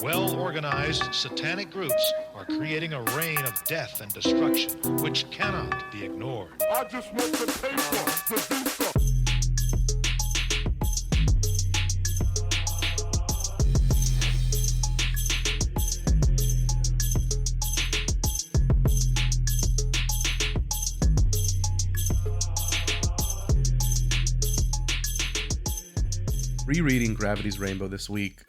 Well-organized satanic groups are creating a reign of death and destruction, which cannot be ignored. I just want the paper, the visa. Rereading Gravity's Rainbow this week,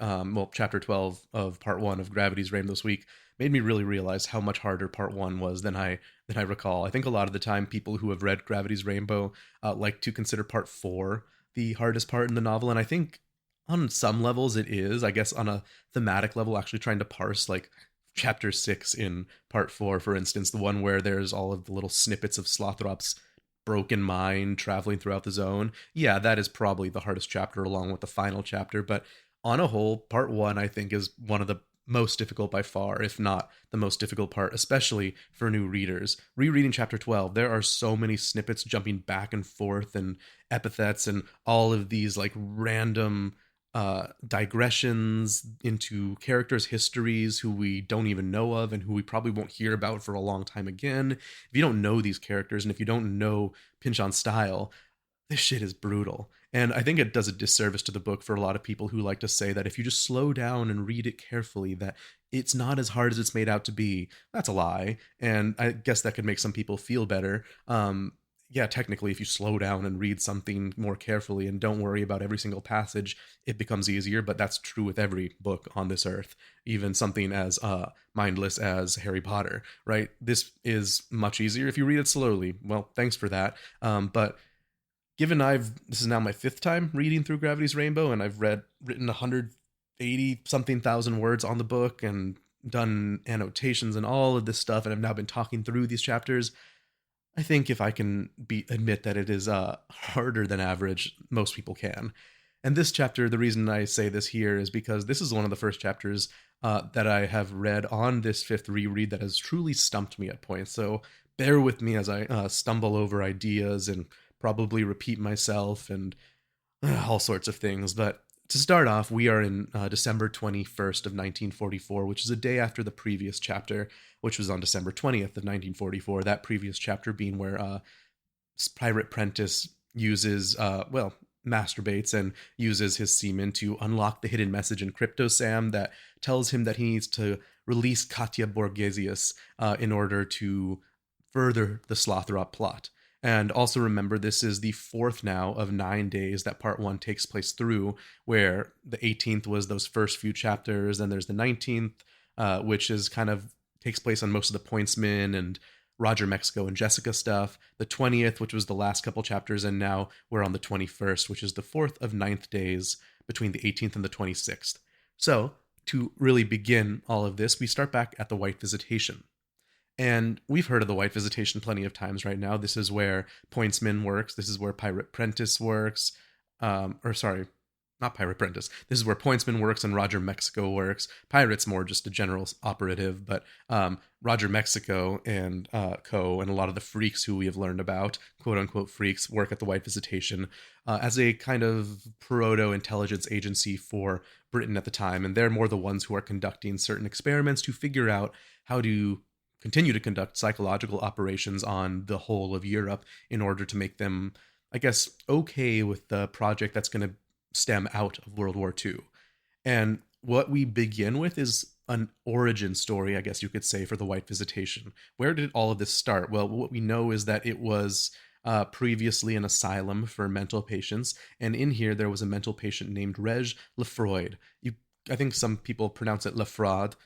chapter 12 of part 1 of Gravity's Rainbow this week, made me really realize how much harder part 1 was than I recall. I think a lot of the time people who have read Gravity's Rainbow like to consider part 4 the hardest part in the novel, and I think on some levels it is. I guess on a thematic level, actually trying to parse like chapter 6 in part 4, for instance, the one where there's all of the little snippets of Slothrop's broken mind traveling throughout the zone. Yeah, that is probably the hardest chapter along with the final chapter, but on a whole, part 1 I think is one of the most difficult by far, if not the most difficult part, especially for new readers. Rereading chapter 12, there are so many snippets jumping back and forth and epithets and all of these like random digressions into characters' histories who we don't even know of and who we probably won't hear about for a long time again. If you don't know these characters and if you don't know Pynchon's style, this shit is brutal. And I think it does a disservice to the book for a lot of people who like to say that if you just slow down and read it carefully, that it's not as hard as it's made out to be. That's a lie. And I guess that could make some people feel better. Yeah, technically, if you slow down and read something more carefully and don't worry about every single passage, it becomes easier, but that's true with every book on this earth, even something as mindless as Harry Potter, right? This is much easier if you read it slowly. Well, thanks for that. But given this is now my 5th time reading through Gravity's Rainbow, and I've written 180-something thousand words on the book and done annotations and all of this stuff, and I've now been talking through these chapters, I think if I can admit that it is harder than average, most people can. And this chapter, the reason I say this here is because this is one of the first chapters that I have read on this 5th reread that has truly stumped me at points. So bear with me as I stumble over ideas and probably repeat myself and all sorts of things. But to start off, we are in December 21st of 1944, which is a day after the previous chapter, which was on December 20th of 1944. That previous chapter being where Pirate Prentice masturbates and uses his semen to unlock the hidden message in CryptoSam that tells him that he needs to release Katya Borgesius in order to further the Slothrop plot. And also remember, this is the 4th now of 9 days that part 1 takes place through, where the 18th was those first few chapters, and there's the 19th, which is kind of takes place on most of the Pointsman and Roger Mexico and Jessica stuff. The 20th, which was the last couple chapters, and now we're on the 21st, which is the 4th of 9th days between the 18th and the 26th. So, to really begin all of this, we start back at the White Visitation. And we've heard of the White Visitation plenty of times right now. This is where Pointsman works. This is where Pirate Prentice works. Not Pirate Prentice. This is where Pointsman works and Roger Mexico works. Pirate's more just a general operative, but Roger Mexico and co. and a lot of the freaks who we have learned about, quote-unquote freaks, work at the White Visitation as a kind of proto-intelligence agency for Britain at the time. And they're more the ones who are conducting certain experiments to figure out how to continue to conduct psychological operations on the whole of Europe in order to make them, I guess, okay with the project that's going to stem out of World War II. And what we begin with is an origin story, I guess you could say, for the White Visitation. Where did all of this start? Well, what we know is that it was previously an asylum for mental patients, and in here there was a mental patient named Reg Lefroid. I think some people pronounce it Lefrade,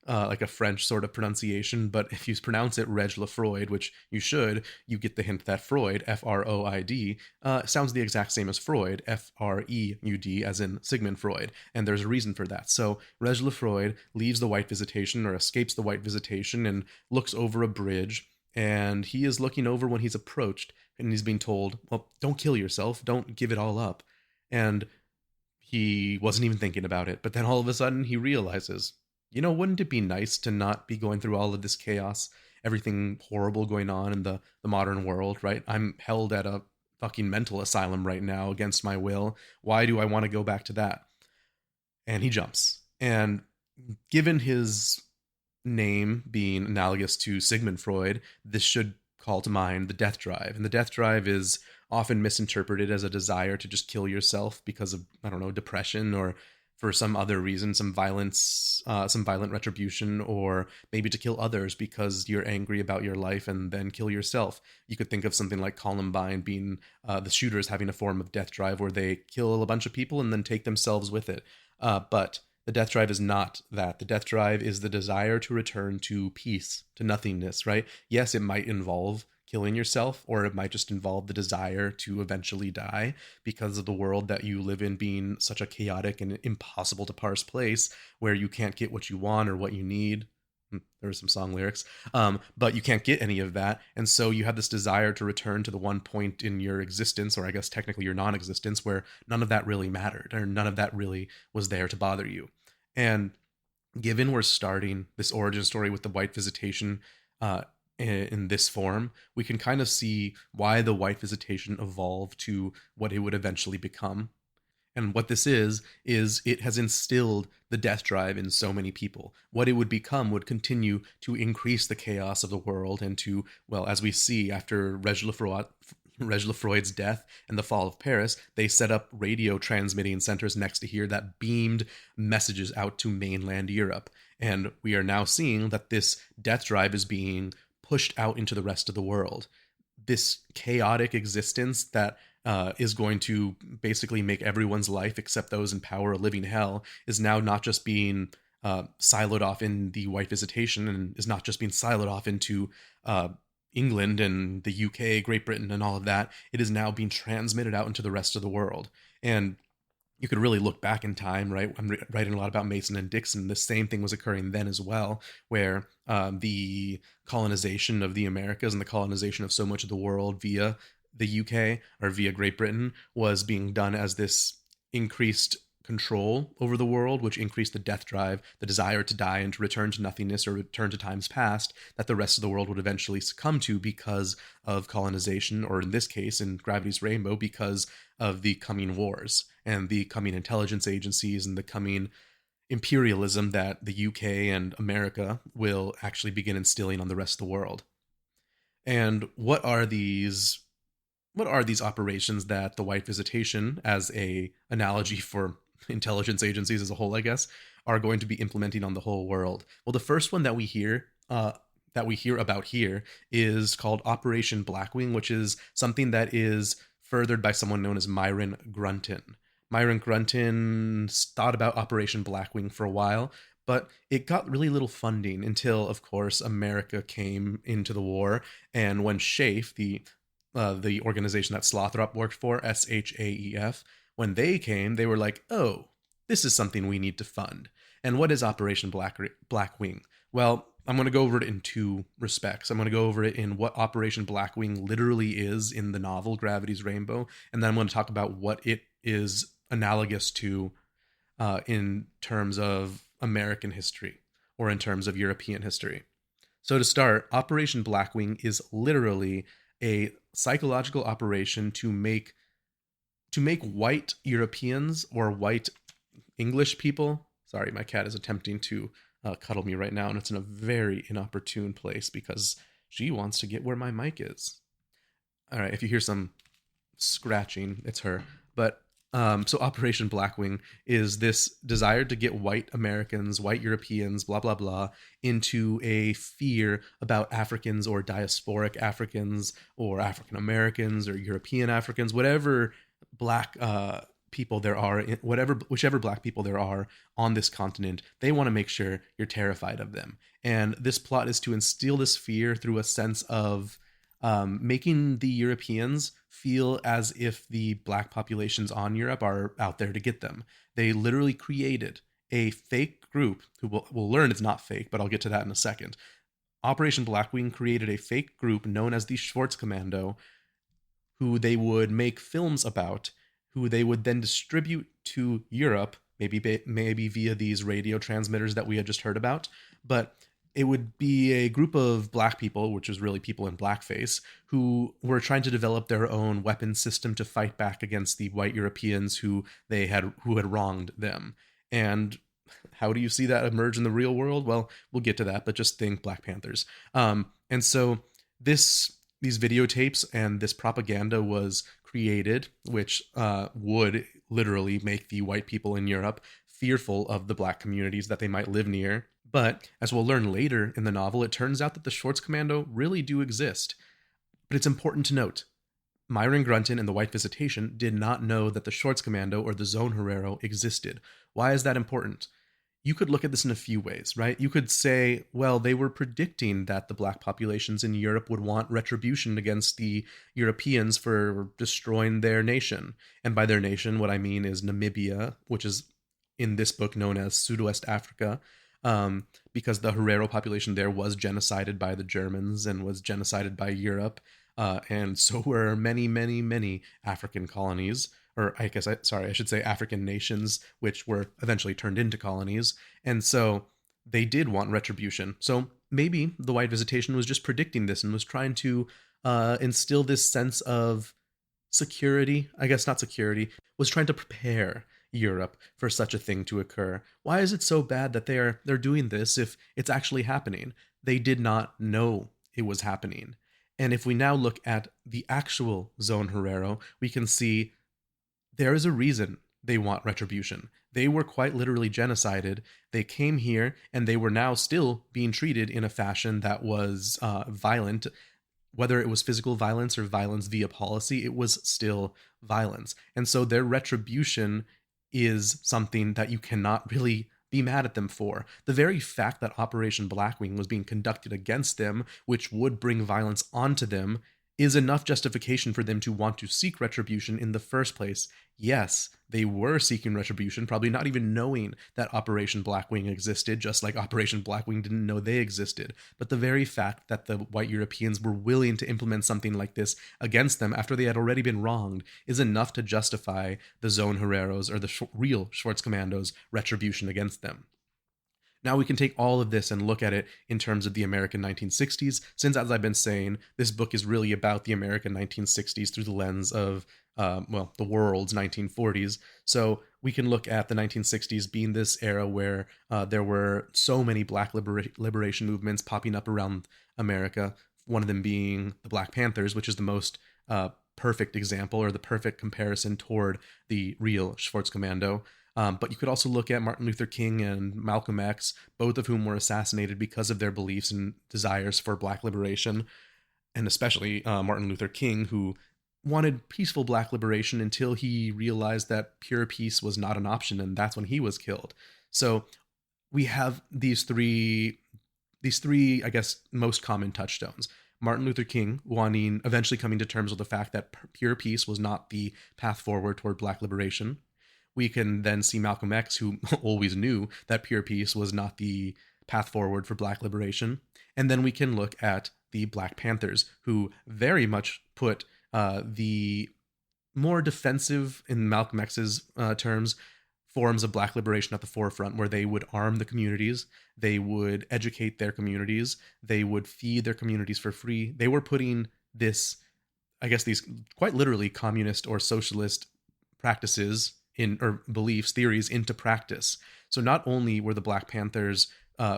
like a French sort of pronunciation, but if you pronounce it Reg Lefroid, which you should, you get the hint that Freud, F-R-O-I-D, sounds the exact same as Freud, F-R-E-U-D, as in Sigmund Freud, and there's a reason for that. So Reg Lefroid leaves the White Visitation, or escapes the White Visitation, and looks over a bridge, and he is looking over when he's approached, and he's being told, well, don't kill yourself, don't give it all up. And he wasn't even thinking about it, but then all of a sudden he realizes, wouldn't it be nice to not be going through all of this chaos, everything horrible going on in the modern world, right? I'm held at a fucking mental asylum right now against my will. Why do I want to go back to that? And he jumps. And given his name being analogous to Sigmund Freud, this should call to mind the death drive. And the death drive is often misinterpreted as a desire to just kill yourself because of, I don't know, depression or for some other reason, some violence, some violent retribution, or maybe to kill others because you're angry about your life and then kill yourself. You could think of something like Columbine being the shooters having a form of death drive where they kill a bunch of people and then take themselves with it. But the death drive is not that. The death drive is the desire to return to peace, to nothingness, right? Yes, it might involve killing yourself, or it might just involve the desire to eventually die because of the world that you live in being such a chaotic and impossible to parse place where you can't get what you want or what you need. There are some song lyrics, but you can't get any of that. And so you have this desire to return to the one point in your existence, or I guess technically your non-existence, where none of that really mattered, or none of that really was there to bother you. And given we're starting this origin story with the white visitation in this form, we can kind of see why the white visitation evolved to what it would eventually become. And what this is it has instilled the death drive in so many people. What it would become would continue to increase the chaos of the world and to, well, as we see after Regis Lefroy's death and the fall of Paris, they set up radio transmitting centers next to here that beamed messages out to mainland Europe. And we are now seeing that this death drive is being pushed out into the rest of the world. This chaotic existence that is going to basically make everyone's life except those in power a living hell is now not just being siloed off in the white visitation, and is not just being siloed off into England and the UK, Great Britain, and all of that. It is now being transmitted out into the rest of the world. And you could really look back in time, right? I'm writing a lot about Mason and Dixon. The same thing was occurring then as well, where the colonization of the Americas and the colonization of so much of the world via the UK or via Great Britain was being done as this increased control over the world, which increased the death drive, the desire to die and to return to nothingness or return to times past, that the rest of the world would eventually succumb to because of colonization, or in this case, in Gravity's Rainbow, because of the coming wars and the coming intelligence agencies and the coming imperialism that the UK and America will actually begin instilling on the rest of the world. And what are these operations that the white visitation, as a analogy for intelligence agencies as a whole, I guess, are going to be implementing on the whole world? Well, the first one that we hear about here is called Operation Blackwing, which is something that is furthered by someone known as Myron Grunton. Myron Grunton thought about Operation Blackwing for a while, but it got really little funding until, of course, America came into the war. And when SHAEF, the organization that Slothrop worked for, SHAEF, when they came, they were like, oh, this is something we need to fund. And what is Operation Blackwing? Well, I'm going to go over it in two respects. I'm going to go over it in what Operation Blackwing literally is in the novel Gravity's Rainbow, and then I'm going to talk about what it is analogous to in terms of American history or in terms of European history. So to start, Operation Blackwing is literally a psychological operation to make white Europeans or white English people. Sorry, my cat is attempting to cuddle me right now, and it's in a very inopportune place because she wants to get where my mic is. All right, if you hear some scratching, it's her. But so Operation Blackwing is this desire to get white Americans, white Europeans, blah, blah, blah, into a fear about Africans or diasporic Africans or African Americans or European Africans, whatever black people there are, whichever black people there are on this continent. They want to make sure you're terrified of them. And this plot is to instill this fear through a sense of making the Europeans feel as if the black populations on Europe are out there to get them. They literally created a fake group who we'll learn it's not fake, but I'll get to that in a second. Operation Blackwing created a fake group known as the Schwartz Commando, who they would make films about, who they would then distribute to Europe, maybe via these radio transmitters that we had just heard about. But it would be a group of black people, which is really people in blackface, who were trying to develop their own weapon system to fight back against the white Europeans who had wronged them. And How do you see that emerge in the real world? Well, we'll get to that, but just think Black Panthers. And so these videotapes and this propaganda was created, which would literally make the white people in Europe fearful of the black communities that they might live near. But as we'll learn later in the novel, it turns out that the Schwarzkommando really do exist. But it's important to note, Myron Grunton and the White Visitation did not know that the Schwarzkommando or the Zone Herero existed. Why is that important? You could look at this in a few ways, right? You could say, well, they were predicting that the black populations in Europe would want retribution against the Europeans for destroying their nation. And by their nation, what I mean is Namibia, which is in this book known as Pseudo-West Africa, because the Herero population there was genocided by the Germans and was genocided by Europe. And so were many, many, many African colonies, or I should say African nations, which were eventually turned into colonies. And so they did want retribution. So maybe the White Visitation was just predicting this and was trying to instill this sense of security, I guess not security, was trying to prepare Europe for such a thing to occur. Why is it so bad that they're doing this if it's actually happening? They did not know it was happening. And if we now look at the actual Zone Herero, we can see there is a reason they want retribution. They were quite literally genocided. They came here and they were now still being treated in a fashion that was violent. Whether it was physical violence or violence via policy, it was still violence. And so their retribution is something that you cannot really be mad at them for. The very fact that Operation Blackwing was being conducted against them, which would bring violence onto them, is enough justification for them to want to seek retribution in the first place. Yes, they were seeking retribution, probably not even knowing that Operation Blackwing existed, just like Operation Blackwing didn't know they existed. But the very fact that the white Europeans were willing to implement something like this against them after they had already been wronged is enough to justify the Zone Hereros or the real Schwarzkommandos' retribution against them. Now we can take all of this and look at it in terms of the American 1960s, since, as I've been saying, this book is really about the American 1960s through the lens of, the world's 1940s. So we can look at the 1960s being this era where there were so many black liberation movements popping up around America, one of them being the Black Panthers, which is the most perfect example or the perfect comparison toward the real Schwarzkommando. But you could also look at Martin Luther King and Malcolm X, both of whom were assassinated because of their beliefs and desires for black liberation, and especially Martin Luther King, who wanted peaceful black liberation until he realized that pure peace was not an option, and that's when he was killed. So we have these three, I guess, most common touchstones. Martin Luther King eventually coming to terms with the fact that pure peace was not the path forward toward black liberation. We can then see Malcolm X, who always knew that pure peace was not the path forward for black liberation. And then we can look at the Black Panthers, who very much put the more defensive, in Malcolm X's terms, forms of black liberation at the forefront, where they would arm the communities, they would educate their communities, they would feed their communities for free. They were putting these quite literally communist or socialist practices or beliefs, theories into practice. So not only were the Black Panthers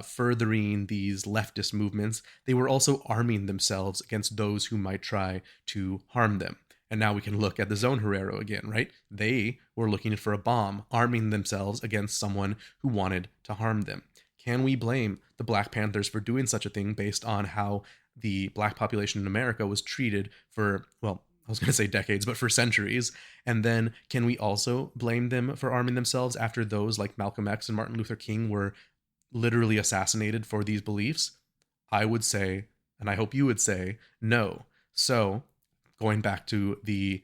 furthering these leftist movements, they were also arming themselves against those who might try to harm them. And now we can look at the Zone Herero again, right? They were looking for a bomb, arming themselves against someone who wanted to harm them. Can we blame the Black Panthers for doing such a thing based on how the black population in America was treated for, I was going to say decades, but for centuries? And then can we also blame them for arming themselves after those like Malcolm X and Martin Luther King were literally assassinated for these beliefs? I would say, and I hope you would say, no. So going back to the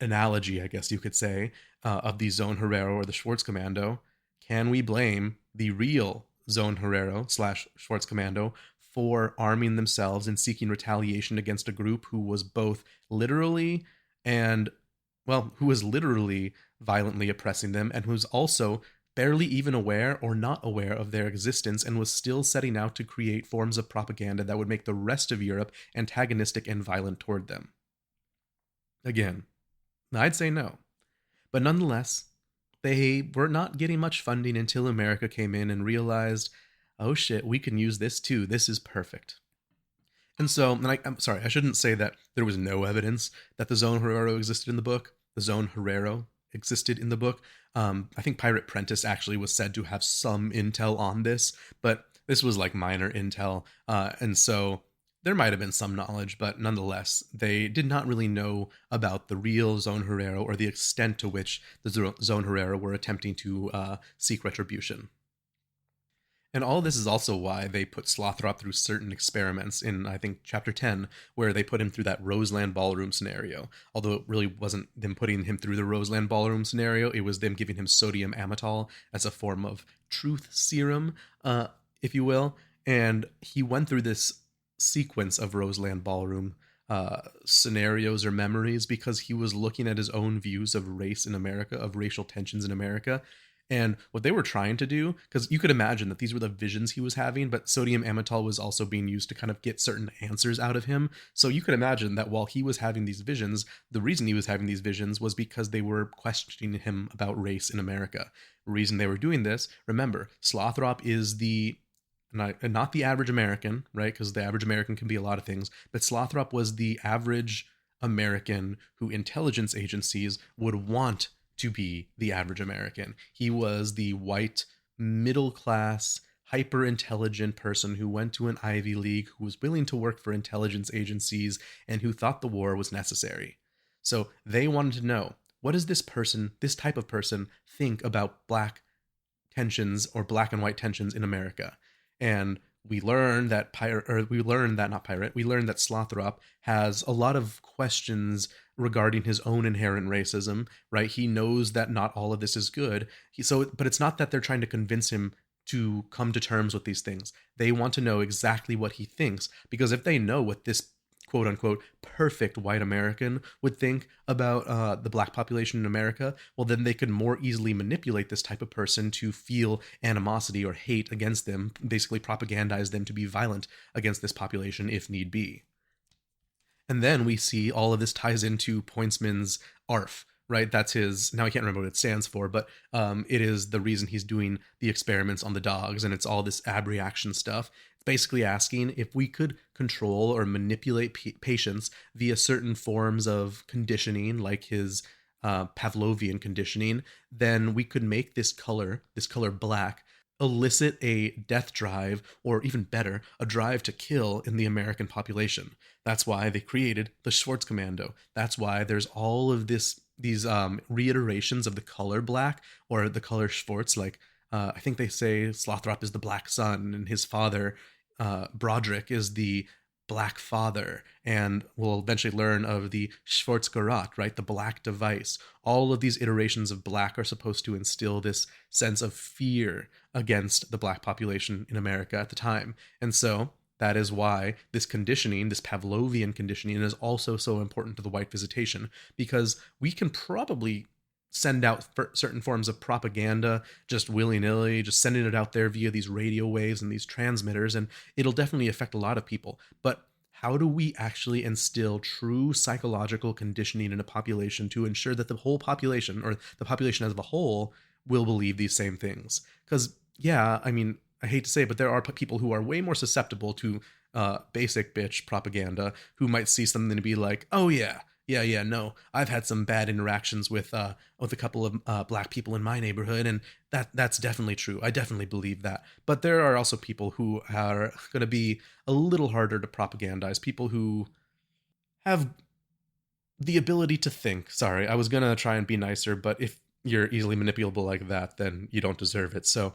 analogy, I guess you could say, of the Zone Herero or the Schwarzkommando, can we blame the real Zone Herero / Schwarzkommando for arming themselves and seeking retaliation against a group who was both literally violently oppressing them, and who's also barely even aware or not aware of their existence, and was still setting out to create forms of propaganda that would make the rest of Europe antagonistic and violent toward them? Again, I'd say no. But nonetheless, they were not getting much funding until America came in and realized, oh shit, we can use this too. This is perfect. And so, I'm sorry, I shouldn't say that there was no evidence that the Zone Huaro existed in the book. The Zone Huaro existed in the book. I think Pirate Prentice actually was said to have some intel on this, but this was like minor intel. And so there might have been some knowledge, but nonetheless, they did not really know about the real Zone Huaro or the extent to which the Zone Huaro were attempting to seek retribution. And all this is also why they put Slothrop through certain experiments in, I think, Chapter 10, where they put him through that Roseland Ballroom scenario. Although it really wasn't them putting him through the Roseland Ballroom scenario, it was them giving him sodium amytal as a form of truth serum, if you will. And he went through this sequence of Roseland Ballroom scenarios or memories because he was looking at his own views of race in America, of racial tensions in America. And what they were trying to do, because you could imagine that these were the visions he was having, but sodium amytal was also being used to kind of get certain answers out of him. So you could imagine that while he was having these visions, the reason he was having these visions was because they were questioning him about race in America. The reason they were doing this, remember, Slothrop is not the average American, right? Because the average American can be a lot of things, but Slothrop was the average American who intelligence agencies would want to be the average American. He was the white, middle-class, hyper-intelligent person who went to an Ivy League, who was willing to work for intelligence agencies, and who thought the war was necessary. So they wanted to know, what does this type of person, think about black tensions or black and white tensions in America? And we learned that Slothrop has a lot of questions regarding his own inherent racism, right? He knows that not all of this is good. But it's not that they're trying to convince him to come to terms with these things. They want to know exactly what he thinks, because if they know what this quote unquote perfect white American would think about the black population in America, well, then they could more easily manipulate this type of person to feel animosity or hate against them, basically propagandize them to be violent against this population if need be. And then we see all of this ties into Pointsman's ARF, right? That's his, now I can't remember what it stands for, but it is the reason he's doing the experiments on the dogs, and it's all this abreaction stuff. It's basically asking if we could control or manipulate patients via certain forms of conditioning, like his Pavlovian conditioning, then we could make this color black, elicit a death drive, or even better, a drive to kill in the American population. That's why they created the Schwartz Commando. That's why there's all of these reiterations of the color black or the color Schwartz. Like I think they say Slothrop is the Black Sun, and his father Broderick is the Black Father, and we'll eventually learn of the Schwarzgerat, right? The black device. All of these iterations of black are supposed to instill this sense of fear against the black population in America at the time. And so that is why this conditioning, this Pavlovian conditioning, is also so important to the white visitation, because we can probably send out certain forms of propaganda just willy-nilly, just sending it out there via these radio waves and these transmitters, and it'll definitely affect a lot of people. But how do we actually instill true psychological conditioning in a population to ensure that the whole population, or the population as a whole, will believe these same things? Because, yeah, I mean, I hate to say it, but there are people who are way more susceptible to basic bitch propaganda, who might see something and be like, oh yeah, no, I've had some bad interactions with a couple of black people in my neighborhood, and that's definitely true. I definitely believe that. But there are also people who are going to be a little harder to propagandize, people who have the ability to think. Sorry, I was going to try and be nicer, but if you're easily manipulable like that, then you don't deserve it. So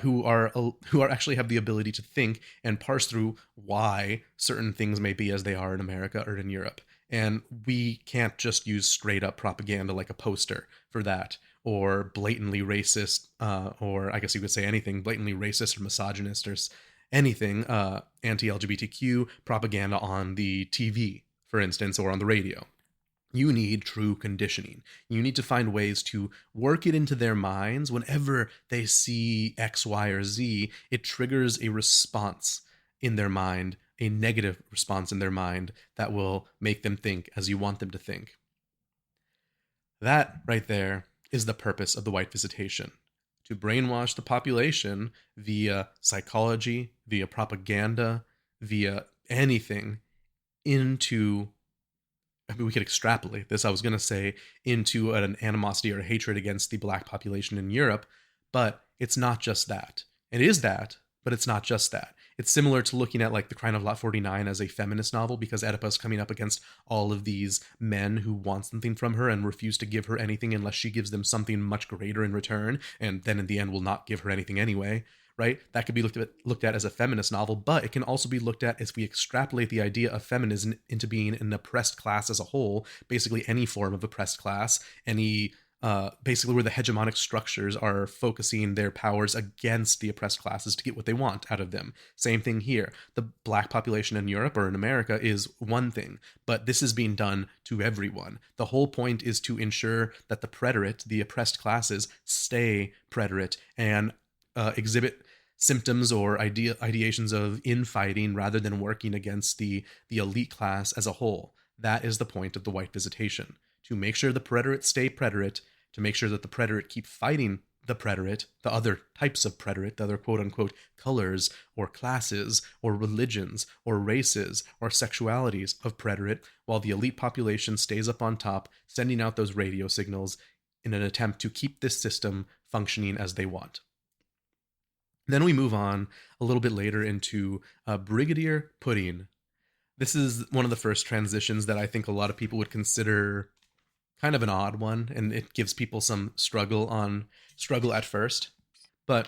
who are actually have the ability to think and parse through why certain things may be as they are in America or in Europe. And we can't just use straight up propaganda like a poster for that, or blatantly racist, or I guess you could say anything, blatantly racist or misogynist or anything, anti-LGBTQ propaganda on the TV, for instance, or on the radio. You need true conditioning. You need to find ways to work it into their minds. Whenever they see X, Y, or Z, it triggers a response in their mind, a negative response in their mind that will make them think as you want them to think. That right there is the purpose of the white visitation. To brainwash the population via psychology, via propaganda, via anything into, I mean, we could extrapolate this, I was going to say, into an animosity or hatred against the black population in Europe, but it's not just that. It is that, but it's not just that. It's similar to looking at like The Crown of Lot 49 as a feminist novel, because Oedipus coming up against all of these men who want something from her and refuse to give her anything unless she gives them something much greater in return, and then in the end will not give her anything anyway, right? That could be looked at as a feminist novel, but it can also be looked at as we extrapolate the idea of feminism into being an oppressed class as a whole, basically any form of oppressed class, any basically where the hegemonic structures are focusing their powers against the oppressed classes to get what they want out of them. Same thing here. The black population in Europe or in America is one thing, but this is being done to everyone. The whole point is to ensure that the preterite, the oppressed classes, stay preterite and exhibit symptoms or ideations of infighting rather than working against the elite class as a whole. That is the point of the white visitation. To make sure the preterite stay preterite, to make sure that the preterite keep fighting the preterite, the other types of preterite, the other quote-unquote colors or classes or religions or races or sexualities of preterite, while the elite population stays up on top, sending out those radio signals in an attempt to keep this system functioning as they want. Then we move on a little bit later into Brigadier Pudding. This is one of the first transitions that I think a lot of people would consider kind of an odd one, and it gives people some struggle at first. But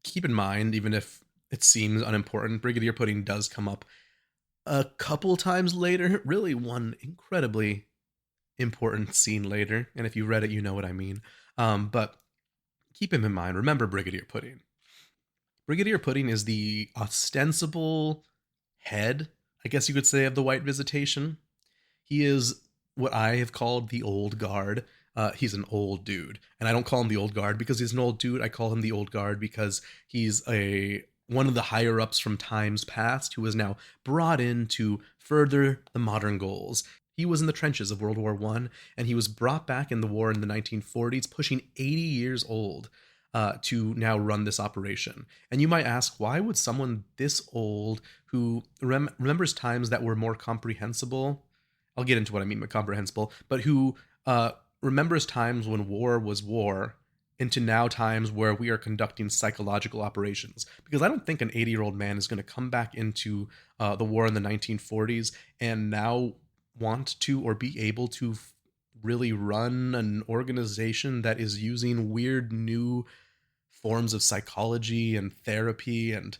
keep in mind, even if it seems unimportant, Brigadier Pudding does come up a couple times later, really one incredibly important scene later, and if you read it, you know what I mean. But keep him in mind. Remember Brigadier Pudding. Brigadier Pudding is the ostensible head, I guess you could say, of the White Visitation. He is what I have called the old guard. He's an old dude, and I don't call him the old guard because he's an old dude. I call him the old guard because he's one of the higher ups from times past who is now brought in to further the modern goals. He was in the trenches of World War I, and he was brought back in the war in the 1940s, pushing 80 years old, to now run this operation. And you might ask, why would someone this old, who remembers times that were more comprehensible, I'll get into what I mean by comprehensible, but who remembers times when war was war, into now times where we are conducting psychological operations? Because I don't think an 80-year-old man is going to come back into the war in the 1940s and now want to or be able to really run an organization that is using weird new forms of psychology and therapy and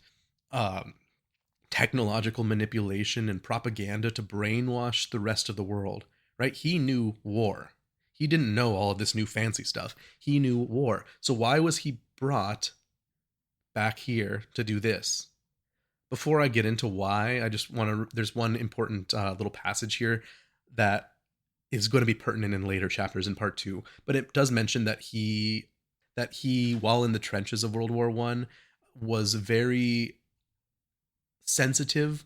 technological manipulation and propaganda to brainwash the rest of the world, right? He knew war. He didn't know all of this new fancy stuff. He knew war. So why was he brought back here to do this? Before I get into why, I just want to, there's one important little passage here that is going to be pertinent in later chapters in part 2, but it does mention that he, while in the trenches of World War I, was very sensitive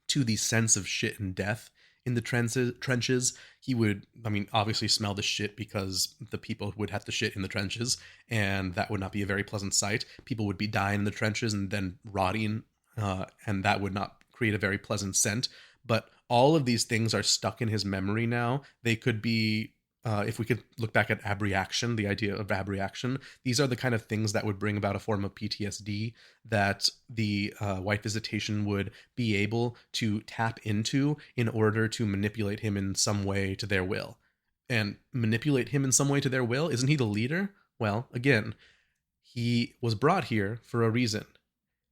to the sense of shit and death in the trenches. He would, obviously smell the shit because the people would have to shit in the trenches, and that would not be a very pleasant sight. People would be dying in the trenches and then rotting, and that would not create a very pleasant scent. But all of these things are stuck in his memory now. They could be, if we could look back at abreaction, the idea of abreaction, these are the kind of things that would bring about a form of PTSD that the White Visitation would be able to tap into in order to manipulate him in some way to their will. And manipulate him in some way to their will? Isn't he the leader? Well, again, he was brought here for a reason.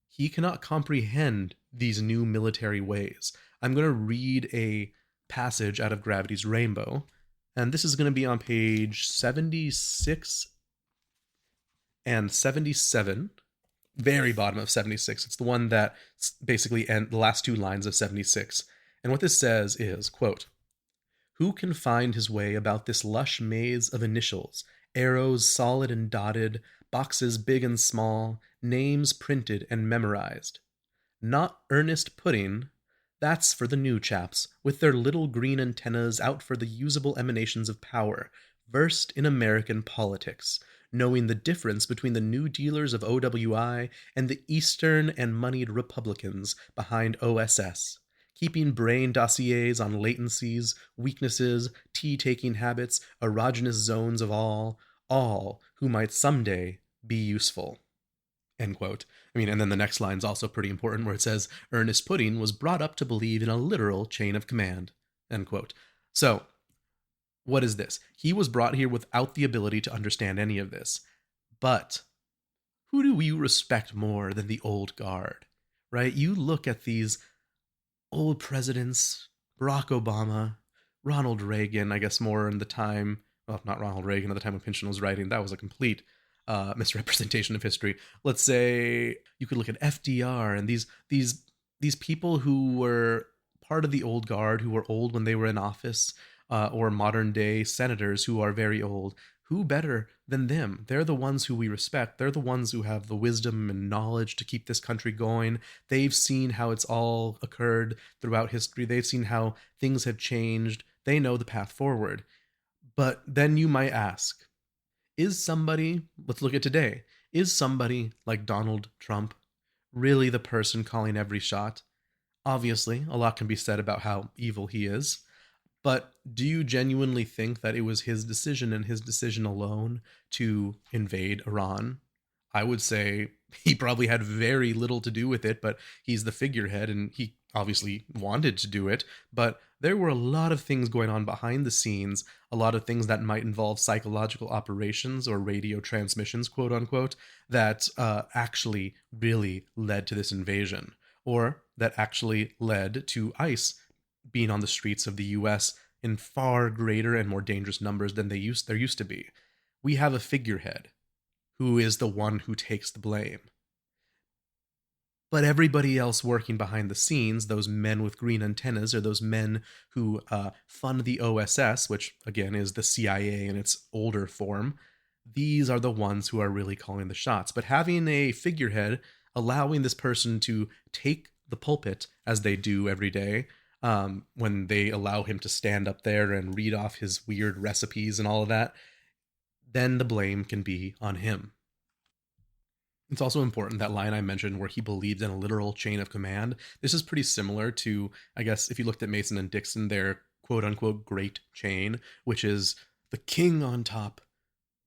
He cannot comprehend these new military ways. I'm going to read a passage out of Gravity's Rainbow, and this is going to be on page 76 and 77, very bottom of 76. It's the one that basically ends the last two lines of 76. And what this says is, quote, "Who can find his way about this lush maze of initials, arrows solid and dotted, boxes big and small, names printed and memorized? Not earnest pudding. That's for the new chaps, with their little green antennas out for the usable emanations of power, versed in American politics, knowing the difference between the New Dealers of OWI and the Eastern and moneyed Republicans behind OSS, keeping brain dossiers on latencies, weaknesses, tea-taking habits, erogenous zones of all who might someday be useful. End quote. I mean, and then the next line's also pretty important where it says, Ernest Pudding was brought up to believe in a literal chain of command. End quote. So, what is this? He was brought here without the ability to understand any of this. But who do you respect more than the old guard? Right? You look at these old presidents, Barack Obama, Ronald Reagan, I guess more in the time, well, not Ronald Reagan at the time when Pynchon was writing, that was a complete misrepresentation of history. Let's say you could look at FDR and these people who were part of the old guard, who were old when they were in office, or modern day senators who are very old. Who better than them? They're the ones who we respect. They're the ones who have the wisdom and knowledge to keep this country going. They've seen how it's all occurred throughout history. They've seen how things have changed. They know the path forward. But then you might ask, is somebody, let's look at today, is somebody like Donald Trump really the person calling every shot? Obviously, a lot can be said about how evil he is, but do you genuinely think that it was his decision and his decision alone to invade Iran? I would say he probably had very little to do with it, but he's the figurehead and he obviously wanted to do it. But there were a lot of things going on behind the scenes, a lot of things that might involve psychological operations or radio transmissions, quote unquote, that actually really led to this invasion, or that actually led to ICE being on the streets of the US in far greater and more dangerous numbers than there used to be. We have a figurehead who is the one who takes the blame. But everybody else working behind the scenes, those men with green antennas, or those men who fund the OSS, which again is the CIA in its older form, these are the ones who are really calling the shots. But having a figurehead, allowing this person to take the pulpit as they do every day, when they allow him to stand up there and read off his weird recipes and all of that, then the blame can be on him. It's also important, that line I mentioned where he believed in a literal chain of command. This is pretty similar to, I guess, if you looked at Mason and Dixon, their quote unquote great chain, which is the king on top,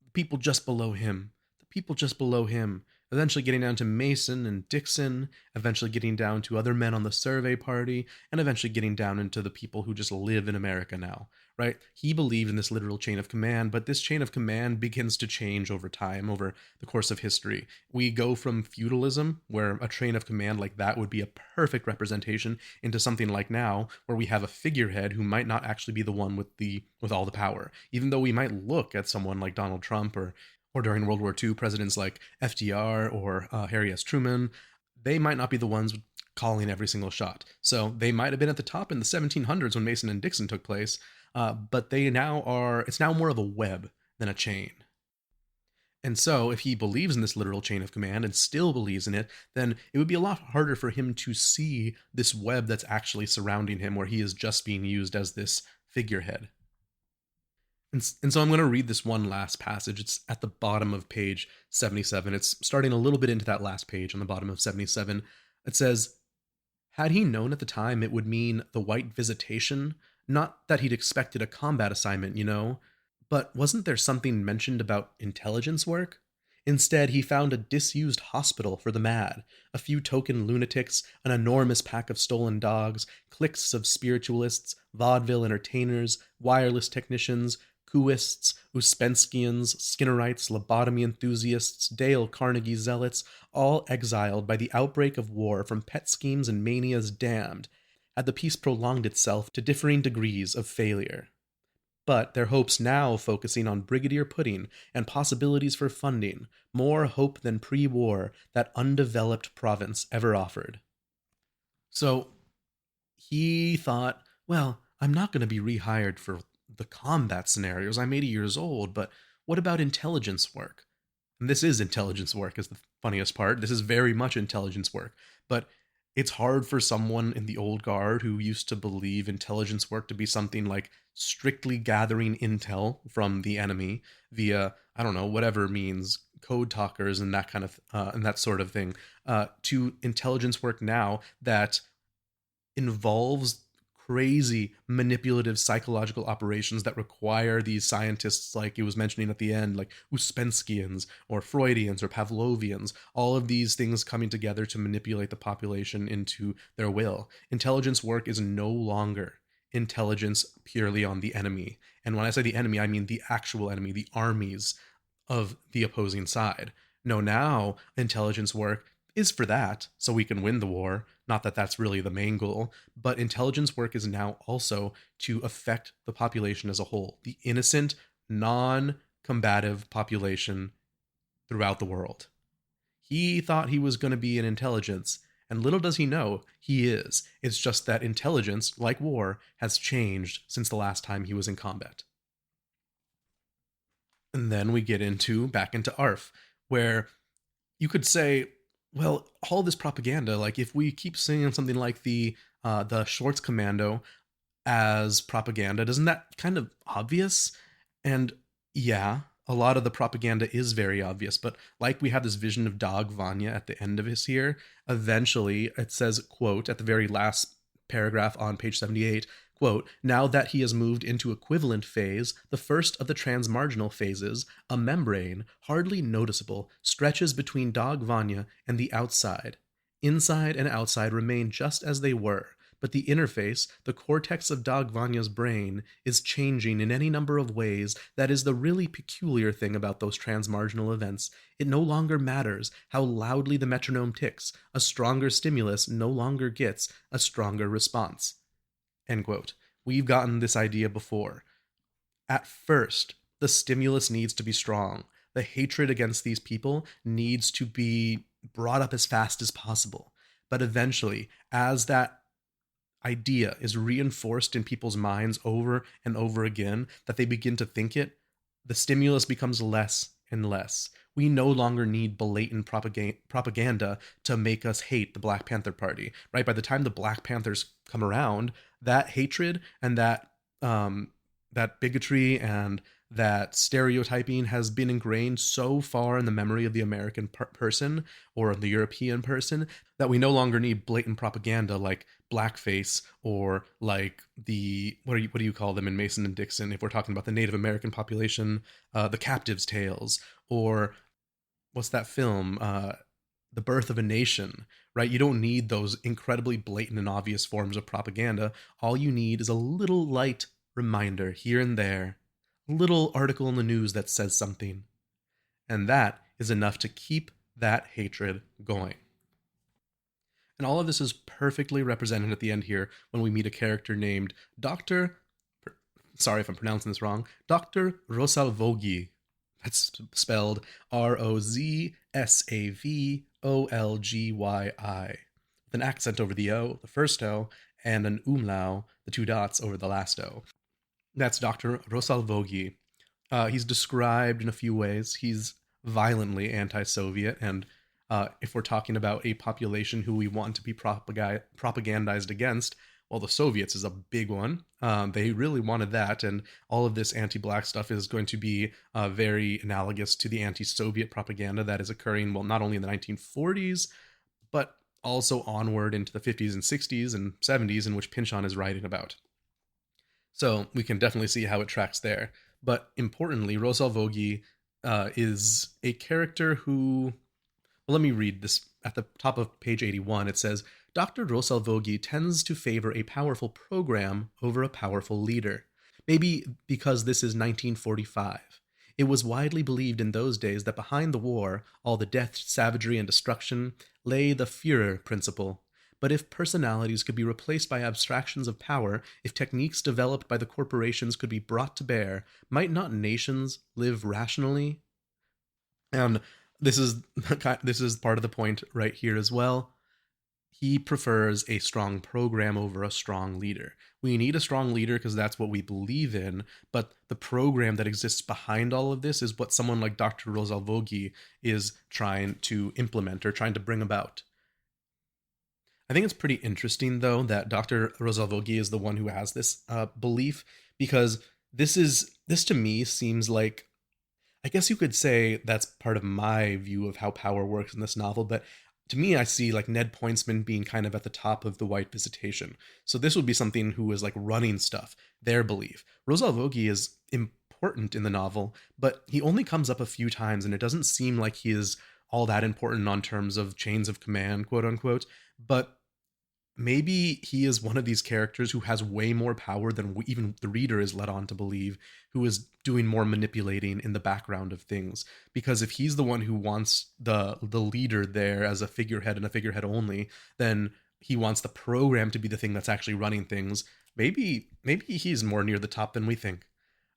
the people just below him, the people just below him, eventually getting down to Mason and Dixon, eventually getting down to other men on the survey party, and eventually getting down into the people who just live in America now, right? He believed in this literal chain of command, but this chain of command begins to change over time, over the course of history. We go from feudalism, where a chain of command like that would be a perfect representation, into something like now, where we have a figurehead who might not actually be the one with all the power. Even though we might look at someone like Donald Trump or during World War II, presidents like FDR or Harry S. Truman, they might not be the ones calling every single shot. So they might have been at the top in the 1700s when Mason and Dixon took place, but it's now more of a web than a chain. And so if he believes in this literal chain of command and still believes in it, then it would be a lot harder for him to see this web that's actually surrounding him, where he is just being used as this figurehead. And so I'm going to read this one last passage. It's at the bottom of page 77. It's starting a little bit into that last page on the bottom of 77. It says, had he known at the time it would mean the white visitation, not that he'd expected a combat assignment, but wasn't there something mentioned about intelligence work? Instead, he found a disused hospital for the mad, a few token lunatics, an enormous pack of stolen dogs, cliques of spiritualists, vaudeville entertainers, wireless technicians, Kuists, Uspenskians, Skinnerites, lobotomy enthusiasts, Dale Carnegie zealots, all exiled by the outbreak of war from pet schemes and manias damned, had the peace prolonged itself to differing degrees of failure. But their hopes now focusing on Brigadier Pudding and possibilities for funding, more hope than pre-war that undeveloped province ever offered. So he thought, well, I'm not going to be rehired for the combat scenarios. I'm 80 years old, but what about intelligence work? And this is intelligence work, is the funniest part. This is very much intelligence work, but it's hard for someone in the old guard who used to believe intelligence work to be something like strictly gathering intel from the enemy via, I don't know, whatever means, code talkers and that kind of and that sort of thing, to intelligence work now that involves crazy manipulative psychological operations that require these scientists, like it was mentioning at the end, like Uspenskians or Freudians or Pavlovians, all of these things coming together to manipulate the population into their will. Intelligence work is no longer intelligence purely on the enemy. And when I say the enemy, I mean the actual enemy, the armies of the opposing side. No, now intelligence work is for that, so we can win the war. Not that that's really the main goal, but intelligence work is now also to affect the population as a whole, the innocent, non combative population throughout the world. He thought he was going to be an intelligence, and little does he know, he is. It's just that intelligence, like war, has changed since the last time he was in combat. And then we get back into ARF, where you could say, well, all this propaganda, like if we keep seeing something like the Schwartz Commando as propaganda, doesn't that kind of obvious? And yeah, a lot of the propaganda is very obvious, but like we have this vision of Dog Vanya at the end of his here, eventually it says, quote, at the very last paragraph on page 78, quote, now that he has moved into equivalent phase, the first of the transmarginal phases, a membrane, hardly noticeable, stretches between Dog Vanya and the outside. Inside and outside remain just as they were, but the interface, the cortex of Dog Vanya's brain, is changing in any number of ways. That is the really peculiar thing about those transmarginal events. It no longer matters how loudly the metronome ticks. A stronger stimulus no longer gets a stronger response. End quote. We've gotten this idea before. At first, the stimulus needs to be strong. The hatred against these people needs to be brought up as fast as possible. But eventually, as that idea is reinforced in people's minds over and over again, that they begin to think it, the stimulus becomes less and less. We no longer need blatant propaganda to make us hate the Black Panther Party, right? By the time the Black Panthers come around, that hatred and that bigotry and that stereotyping has been ingrained so far in the memory of the American person or the European person that we no longer need blatant propaganda like blackface or like the what do you call them in Mason and Dixon if we're talking about the Native American population, the Captives' Tales, or what's that film, The Birth of a Nation, right? You don't need those incredibly blatant and obvious forms of propaganda. All you need is a little light reminder here and there, a little article in the news that says something. And that is enough to keep that hatred going. And all of this is perfectly represented at the end here when we meet a character named sorry if I'm pronouncing this wrong, Dr. Rosalvogi. That's spelled Rozsavolgyi, with an accent over the O, the first O, and an umlaut, the two dots, over the last O. That's Dr. Rosalvogi. He's described in a few ways. He's violently anti-Soviet, and if we're talking about a population who we want to be propagandized against, well, the Soviets is a big one. They really wanted that, and all of this anti-black stuff is going to be very analogous to the anti-Soviet propaganda that is occurring, well, not only in the 1940s, but also onward into the 50s and 60s and 70s, in which Pynchon is writing about. So we can definitely see how it tracks there. But importantly, Rosalvogi is a character who... Well, let me read this. At the top of page 81, it says, Dr. Rosalvogi tends to favor a powerful program over a powerful leader. Maybe because this is 1945. It was widely believed in those days that behind the war, all the death, savagery, and destruction, lay the Führer principle. But if personalities could be replaced by abstractions of power, if techniques developed by the corporations could be brought to bear, might not nations live rationally? And this is part of the point right here as well. He prefers a strong program over a strong leader. We need a strong leader because that's what we believe in, but the program that exists behind all of this is what someone like Dr. Rosalvogi is trying to implement or trying to bring about. I think it's pretty interesting, though, that Dr. Rosalvogi is the one who has this belief, because this to me seems like, I guess you could say that's part of my view of how power works in this novel, but to me, I see like Ned Pointsman being kind of at the top of the White Visitation. So this would be something who is like running stuff, their belief. Rosal Vogie is important in the novel, but he only comes up a few times, and it doesn't seem like he is all that important on terms of chains of command, quote unquote. But maybe he is one of these characters who has way more power than even the reader is led on to believe, who is doing more manipulating in the background of things. Because if he's the one who wants the leader there as a figurehead and a figurehead only, then he wants the program to be the thing that's actually running things. Maybe he's more near the top than we think.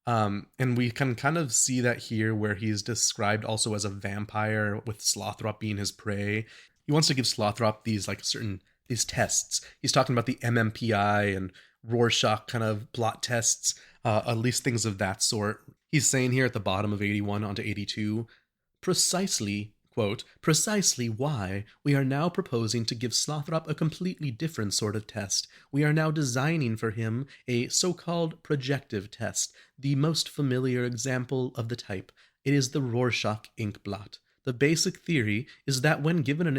And we can kind of see that here, where he's described also as a vampire, with Slothrop being his prey. He wants to give Slothrop these tests. He's talking about the MMPI and Rorschach kind of blot tests, at least things of that sort. He's saying here at the bottom of 81 onto 82, precisely, quote, precisely why we are now proposing to give Slothrop a completely different sort of test. We are now designing for him a so-called projective test, the most familiar example of the type. It is the Rorschach ink blot. The basic theory is that when given an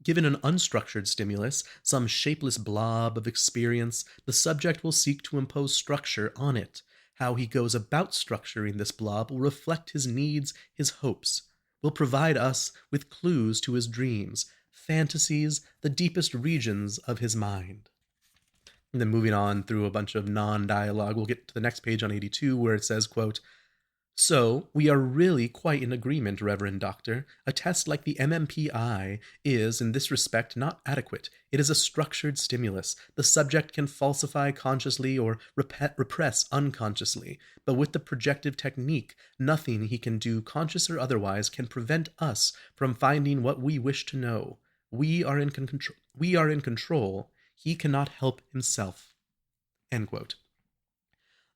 unstructured stimulus, some shapeless blob of experience, the subject will seek to impose structure on it. How he goes about structuring this blob will reflect his needs, his hopes, will provide us with clues to his dreams, fantasies, the deepest regions of his mind. And then moving on through a bunch of non-dialogue, we'll get to the next page on 82, where it says, quote, so, we are really quite in agreement, Reverend Doctor. A test like the MMPI is, in this respect, not adequate. It is a structured stimulus. The subject can falsify consciously or repress unconsciously. But with the projective technique, nothing he can do, conscious or otherwise, can prevent us from finding what we wish to know. We are in control. He cannot help himself. End quote.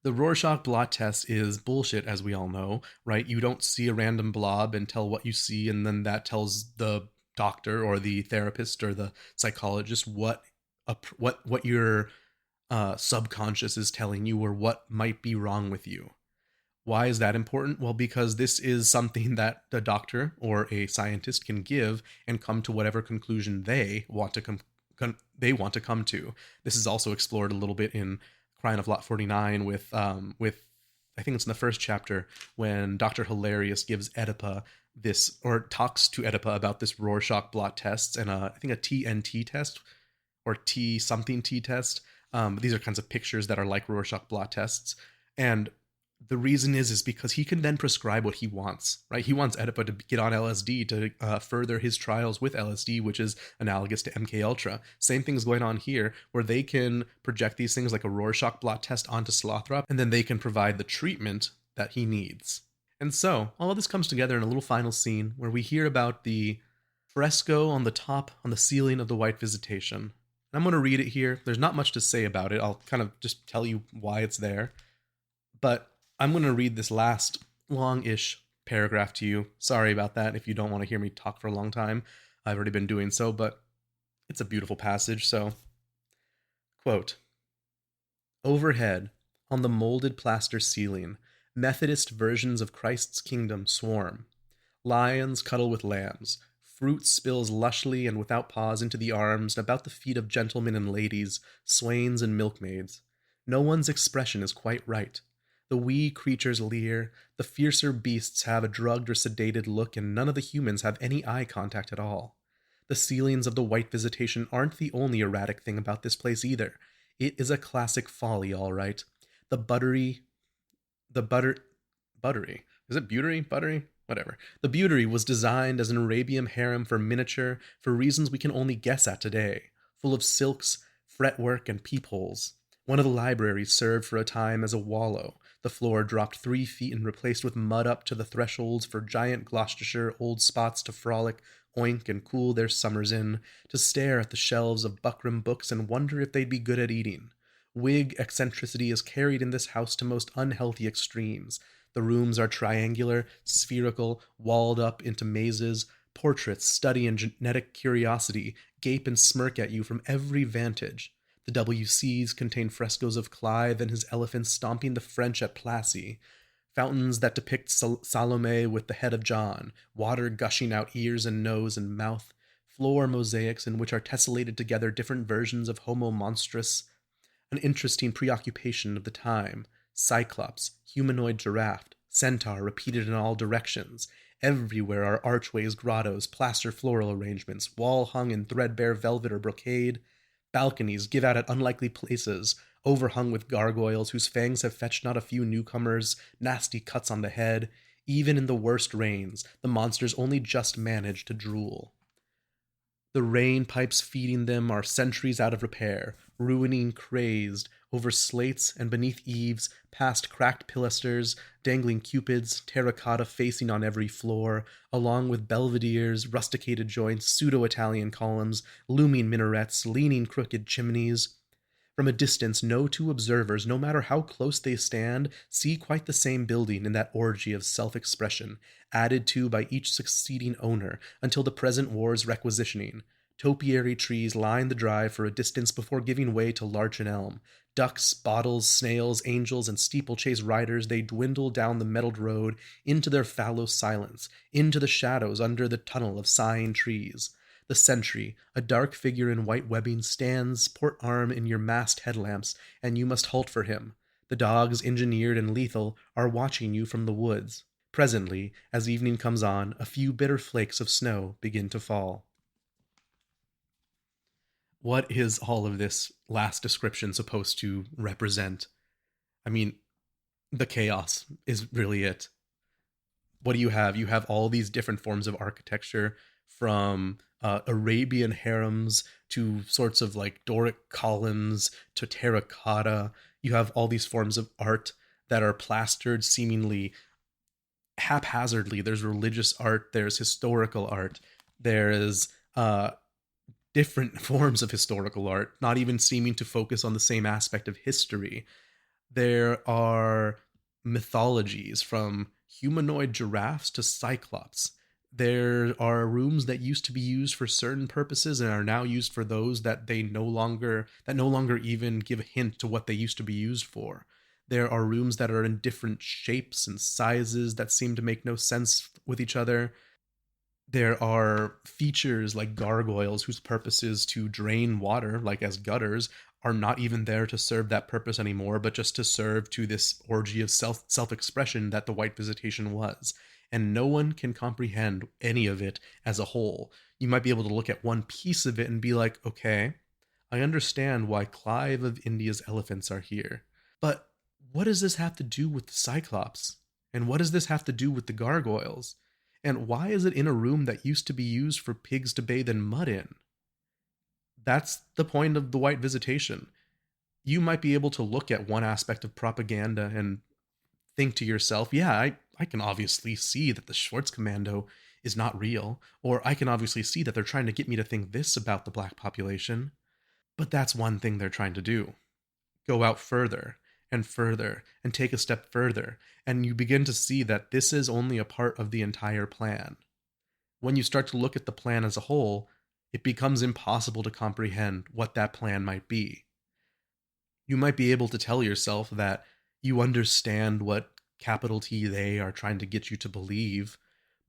The Rorschach blot test is bullshit, as we all know, right? You don't see a random blob and tell what you see, and then that tells the doctor or the therapist or the psychologist what your subconscious is telling you, or what might be wrong with you. Why is that important? Well, because this is something that the doctor or a scientist can give and come to whatever conclusion they want to come to. This is also explored a little bit in Crying of Lot 49 with I think it's in the first chapter, when Dr. Hilarious gives Oedipa this, or talks to Oedipa about this Rorschach blot test and I think a TNT test or T something T test. These are kinds of pictures that are like Rorschach blot tests, and the reason is because he can then prescribe what he wants, right? He wants Oedipa to get on LSD to further his trials with LSD, which is analogous to MK Ultra. Same thing's going on here, where they can project these things like a Rorschach blot test onto Slothrop, and then they can provide the treatment that he needs. And so all of this comes together in a little final scene where we hear about the fresco on the ceiling of the White Visitation. And I'm going to read it here. There's not much to say about it. I'll kind of just tell you why it's there. But I'm going to read this last long-ish paragraph to you. Sorry about that if you don't want to hear me talk for a long time. I've already been doing so, but it's a beautiful passage, so. Quote, overhead, on the molded plaster ceiling, Methodist versions of Christ's kingdom swarm. Lions cuddle with lambs. Fruit spills lushly and without pause into the arms and about the feet of gentlemen and ladies, swains and milkmaids. No one's expression is quite right. The wee creatures leer, the fiercer beasts have a drugged or sedated look, and none of the humans have any eye contact at all. The ceilings of the White Visitation aren't the only erratic thing about this place either. It is a classic folly, all right. Is it buttery? Whatever. The Buttery was designed as an Arabian harem for miniature, for reasons we can only guess at today, full of silks, fretwork, and peepholes. One of the libraries served for a time as a wallow. The floor dropped 3 feet and replaced with mud up to the thresholds for giant Gloucestershire old spots to frolic, oink, and cool their summers in, to stare at the shelves of buckram books and wonder if they'd be good at eating. Whig eccentricity is carried in this house to most unhealthy extremes. The rooms are triangular, spherical, walled up into mazes. Portraits, study, and genetic curiosity gape and smirk at you from every vantage. The WCs contain frescoes of Clive and his elephants stomping the French at Plassey, fountains that depict Salome with the head of John, water gushing out ears and nose and mouth, floor mosaics in which are tessellated together different versions of Homo monstrous, an interesting preoccupation of the time, cyclops, humanoid giraffe, centaur repeated in all directions. Everywhere are archways, grottos, plaster floral arrangements, wall hung in threadbare velvet or brocade. Balconies give out at unlikely places, overhung with gargoyles whose fangs have fetched not a few newcomers nasty cuts on the head. Even in the worst rains, the monsters only just manage to drool. The rain pipes feeding them are centuries out of repair, ruining crazed over slates and beneath eaves, past cracked pilasters, dangling cupids, terracotta facing on every floor, along with belvederes, rusticated joints, pseudo-Italian columns, looming minarets, leaning crooked chimneys. From a distance, no two observers, no matter how close they stand, see quite the same building in that orgy of self-expression, added to by each succeeding owner until the present war's requisitioning. Topiary trees line the drive for a distance before giving way to larch and elm. Ducks, bottles, snails, angels, and steeplechase riders, they dwindle down the metalled road into their fallow silence, into the shadows under the tunnel of sighing trees. The sentry, a dark figure in white webbing, stands port arm in your massed headlamps, and you must halt for him. The dogs, engineered and lethal, are watching you from the woods. Presently, as evening comes on, a few bitter flakes of snow begin to fall. What is all of this last description supposed to represent? I mean, the chaos is really it. What do you have? You have all these different forms of architecture, from Arabian harems to sorts of like Doric columns to terracotta. You have all these forms of art that are plastered seemingly haphazardly. There's religious art, there's historical art, there's different forms of historical art, not even seeming to focus on the same aspect of history. There are mythologies from humanoid giraffes to cyclops. There are rooms that used to be used for certain purposes and are now used for those that no longer even give a hint to what they used to be used for. There are rooms that are in different shapes and sizes that seem to make no sense with each other. There are features like gargoyles whose purpose is to drain water, like as gutters, are not even there to serve that purpose anymore, but just to serve to this orgy of self-expression that the White Visitation was. And no one can comprehend any of it as a whole. You might be able to look at one piece of it and be like, okay, I understand why Clive of India's elephants are here. But what does this have to do with the Cyclops? And what does this have to do with the gargoyles? And why is it in a room that used to be used for pigs to bathe in mud in? That's the point of the White Visitation. You might be able to look at one aspect of propaganda and think to yourself, yeah, I can obviously see that the Schwartz Commando is not real, or I can obviously see that they're trying to get me to think this about the black population. But that's one thing they're trying to do. Go out further and further and take a step further, and you begin to see that this is only a part of the entire plan. When you start to look at the plan as a whole, it becomes impossible to comprehend what that plan might be. You might be able to tell yourself that you understand what capital T they are trying to get you to believe,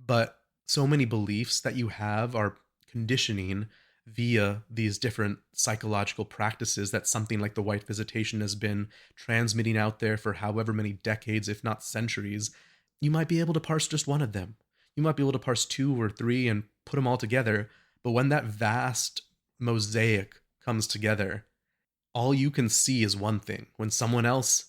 but so many beliefs that you have are conditioning via these different psychological practices that something like the White Visitation has been transmitting out there for however many decades, if not centuries. You might be able to parse just one of them. You might be able to parse two or three and put them all together, but when that vast mosaic comes together, all you can see is one thing. When someone else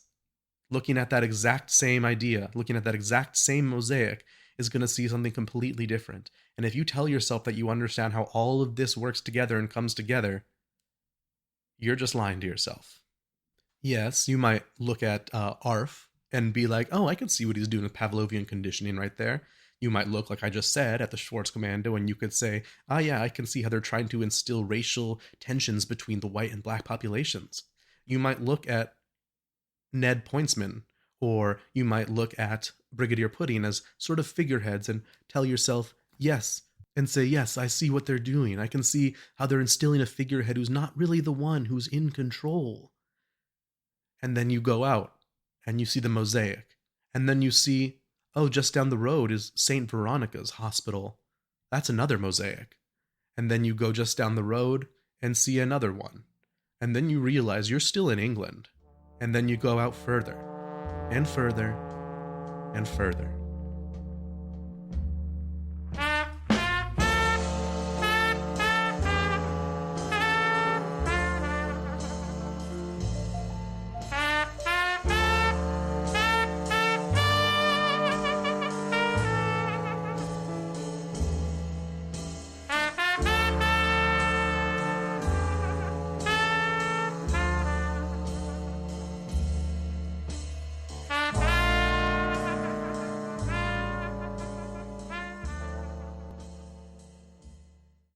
looking at that exact same idea, looking at that exact same mosaic, is going to see something completely different. And if you tell yourself that you understand how all of this works together and comes together, you're just lying to yourself. Yes, you might look at ARF and be like, oh, I can see what he's doing with Pavlovian conditioning right there. You might look, like I just said, at the Schwartz Commando, and you could say, ah, yeah, I can see how they're trying to instill racial tensions between the white and black populations. You might look at Ned Pointsman, or you might look at Brigadier Pudding as sort of figureheads and tell yourself, yes, and say, yes, I see what they're doing. I can see how they're instilling a figurehead who's not really the one who's in control. And then you go out and you see the mosaic. And then you see, oh, just down the road is St. Veronica's hospital. That's another mosaic. And then you go just down the road and see another one. And then you realize you're still in England. And then you go out further and further and further.